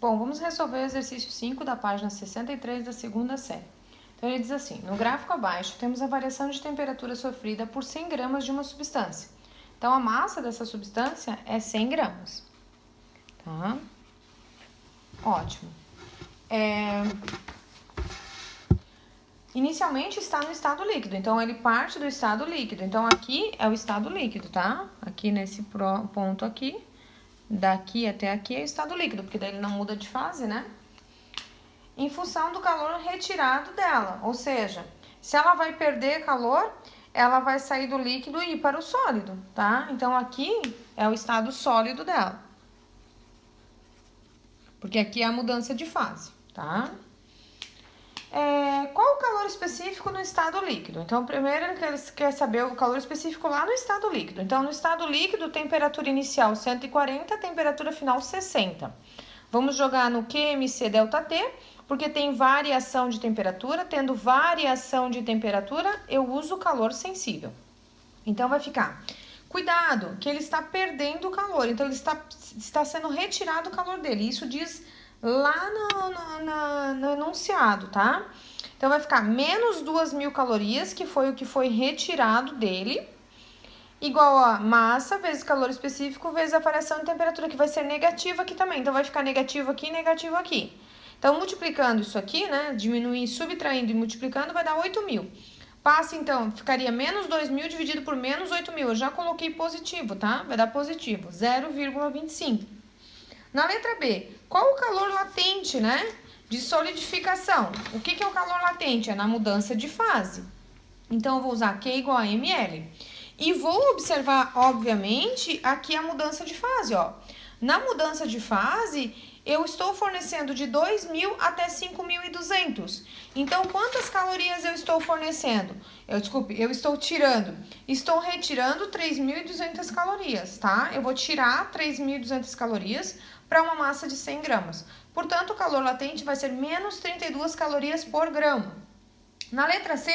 Bom, vamos resolver o exercício 5 da página 63 da segunda série. Então, ele diz assim, no gráfico abaixo, temos a variação de temperatura sofrida por 100 gramas de uma substância. Então, a massa dessa substância é 100 gramas. Tá? Ótimo. Inicialmente está no estado líquido, então ele parte do estado líquido. Então, aqui é o estado líquido, tá? Aqui nesse ponto aqui, daqui até aqui é o estado líquido, porque daí ele não muda de fase, né? Em função do calor retirado dela, ou seja, se ela vai perder calor, ela vai sair do líquido e ir para o sólido, tá? Então, aqui é o estado sólido dela. Porque aqui é a mudança de fase, tá? Qual o calor específico no estado líquido? Então, primeiro ele quer saber o calor específico lá no estado líquido. Então, no estado líquido, temperatura inicial 140, temperatura final 60. Vamos jogar no QMC ΔT, porque tem variação de temperatura. Tendo variação de temperatura, eu uso calor sensível. Então, vai ficar... Cuidado, que ele está perdendo o calor. Então, ele está sendo retirado o calor dele. Isso diz lá no enunciado, tá? Então, vai ficar menos 2.000 calorias, que foi o que foi retirado dele, igual a massa vezes calor específico vezes a variação de temperatura, que vai ser negativa aqui também. Então, vai ficar negativo aqui e negativo aqui. Então, multiplicando isso aqui, né, diminuindo, subtraindo e multiplicando, vai dar 8.000. Passa, então, ficaria menos 2.000 dividido por menos 8.000. Eu já coloquei positivo, tá? Vai dar positivo, 0,25. Na letra B, qual o calor latente, né? De solidificação. O que é o calor latente? É na mudança de fase. Então, eu vou usar Q igual a ml. E vou observar, obviamente, aqui a mudança de fase, ó. Na mudança de fase, eu estou fornecendo de 2.000 até 5.200. Então, quantas calorias eu estou fornecendo? Eu estou tirando. Estou retirando 3.200 calorias, tá? Eu vou tirar 3.200 calorias para uma massa de 100 gramas. Portanto, o calor latente vai ser menos 32 calorias por grama. Na letra C,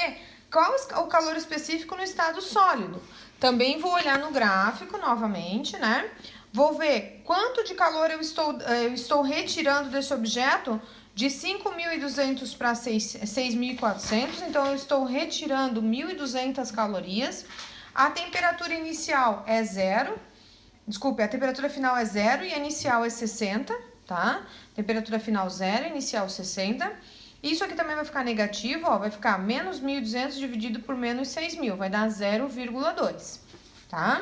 qual o calor específico no estado sólido? Também vou olhar no gráfico novamente, né? Vou ver quanto de calor eu estou retirando desse objeto de 5.200 para 6.400. Então, eu estou retirando 1.200 calorias. A temperatura inicial é 0. Desculpe, a temperatura final é 0 e a inicial é 60, tá? Temperatura final 0, inicial 60. Isso aqui também vai ficar negativo, ó. Vai ficar menos 1.200 dividido por menos 6.000. Vai dar 0,2, tá?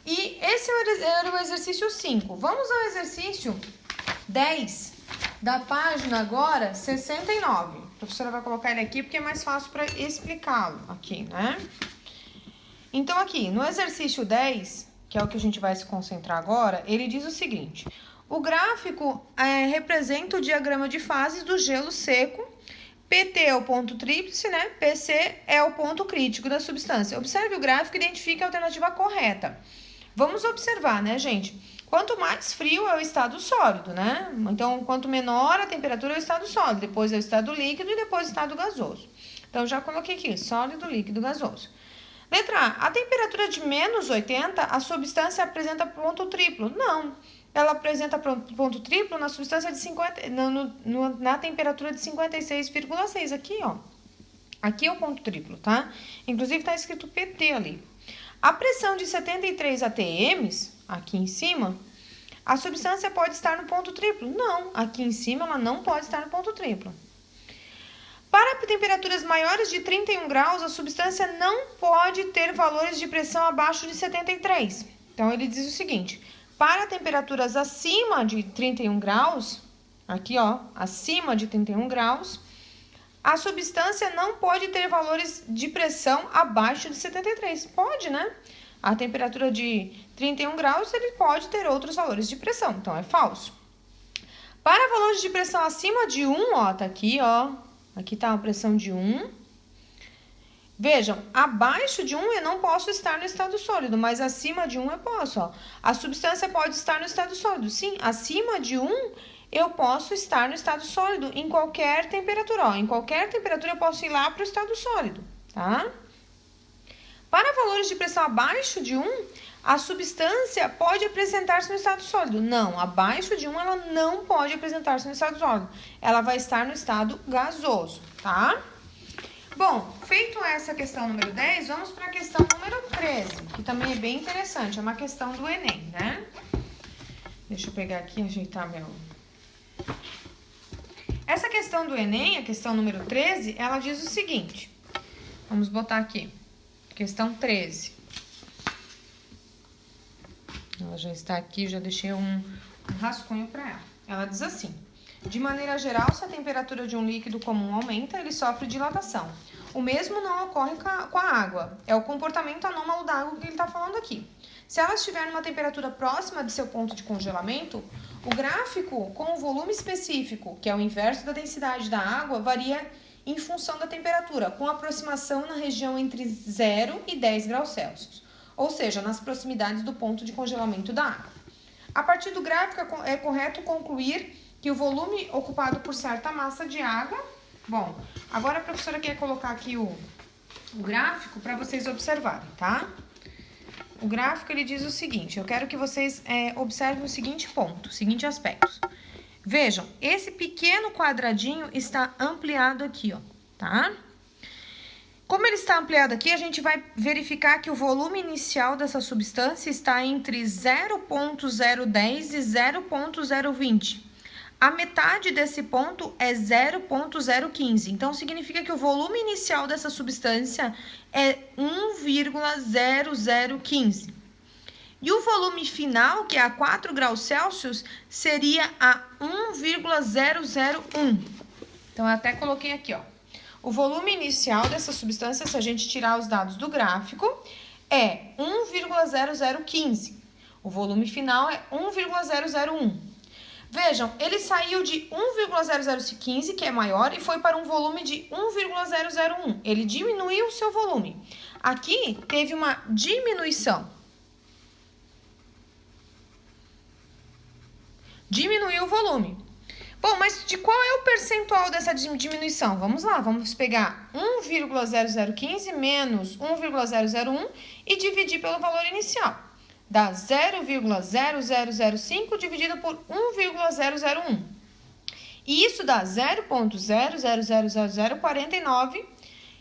E esse era o exercício 5. Vamos ao exercício 10 da página agora 69. A professora vai colocar ele aqui porque é mais fácil para explicá-lo aqui, né? Então, aqui, no exercício 10, que é o que a gente vai se concentrar agora, ele diz o seguinte: o gráfico representa o diagrama de fases do gelo seco. PT é o ponto tríplice, né? PC é o ponto crítico da substância. Observe o gráfico e identifique a alternativa correta. Vamos observar, né, gente? Quanto mais frio é o estado sólido, né? Então, quanto menor a temperatura é o estado sólido, depois é o estado líquido e depois o estado gasoso. Então, já coloquei aqui, sólido, líquido, gasoso. Letra A, a temperatura de menos 80, a substância apresenta ponto triplo. Não, ela apresenta ponto triplo na substância de 50, na temperatura de 56,6. Aqui, ó. Aqui é o ponto triplo, tá? Inclusive, tá escrito PT ali. A pressão de 73 atm, aqui em cima, a substância pode estar no ponto triplo? Não, aqui em cima ela não pode estar no ponto triplo. Para temperaturas maiores de 31 graus, a substância não pode ter valores de pressão abaixo de 73. Então, ele diz o seguinte: para temperaturas acima de 31 graus, aqui ó, acima de 31 graus, a substância não pode ter valores de pressão abaixo de 73. Pode, né? A temperatura de 31 graus, ele pode ter outros valores de pressão. Então, é falso. Para valores de pressão acima de 1, ó, tá aqui, ó. Aqui tá a pressão de 1. Vejam, abaixo de 1 eu não posso estar no estado sólido, mas acima de 1 eu posso, ó. A substância pode estar no estado sólido. Sim, acima de 1 eu posso estar no estado sólido em qualquer temperatura, ó. Em qualquer temperatura eu posso ir lá para o estado sólido, tá? Para valores de pressão abaixo de 1, A substância pode apresentar-se no estado sólido? Não, abaixo de 1 ela não pode apresentar-se no estado sólido. Ela vai estar no estado gasoso, tá? Bom, feito essa questão número 10, vamos para a questão número 13, que também é bem interessante, é uma questão do Enem, né? Deixa eu pegar aqui e ajeitar meu... Essa questão do Enem, a questão número 13, ela diz o seguinte. Vamos botar aqui, questão 13. Ela já está aqui, já deixei um rascunho para ela. Ela diz assim: de maneira geral, se a temperatura de um líquido comum aumenta, ele sofre dilatação. O mesmo não ocorre com a água. É o comportamento anômalo da água que ele está falando aqui. Se ela estiver numa temperatura próxima de seu ponto de congelamento, o gráfico com o volume específico, que é o inverso da densidade da água, varia em função da temperatura, com aproximação na região entre 0 e 10 graus Celsius, ou seja, nas proximidades do ponto de congelamento da água. A partir do gráfico, é correto concluir que o volume ocupado por certa massa de água... Bom, agora a professora quer colocar aqui o gráfico para vocês observarem, tá? O gráfico, ele diz o seguinte, eu quero que vocês observem o seguinte ponto, o seguinte aspecto. Vejam, esse pequeno quadradinho está ampliado aqui, ó, tá? Como ele está ampliado aqui, a gente vai verificar que o volume inicial dessa substância está entre 0,010 e 0,020. A metade desse ponto é 0,015. Então, significa que o volume inicial dessa substância é 1,0015. E o volume final, que é a 4 graus Celsius, seria a 1,001. Então, eu até coloquei aqui, ó. O volume inicial dessa substância, se a gente tirar os dados do gráfico, é 1,0015. O volume final é 1,001. Vejam, ele saiu de 1,0015, que é maior, e foi para um volume de 1,001. Ele diminuiu o seu volume. Aqui teve uma diminuição. Diminuiu o volume. Bom, mas de qual é o percentual dessa diminuição? Vamos lá, vamos pegar 1,0015 menos 1,001 e dividir pelo valor inicial. Dá 0,0005 dividido por 1,001. E isso dá 0,0000049.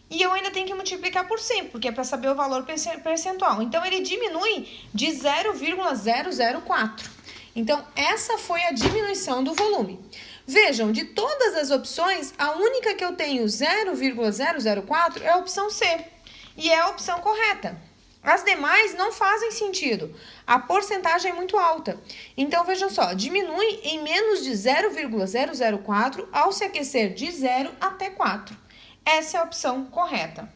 E eu ainda tenho que multiplicar por 100, porque é para saber o valor percentual. Então, ele diminui de 0,004. Então, essa foi a diminuição do volume. Vejam, de todas as opções, a única que eu tenho 0,004 é a opção C. E é a opção correta. As demais não fazem sentido. A porcentagem é muito alta. Então, vejam só, diminui em menos de 0,004 ao se aquecer de 0 até 4. Essa é a opção correta.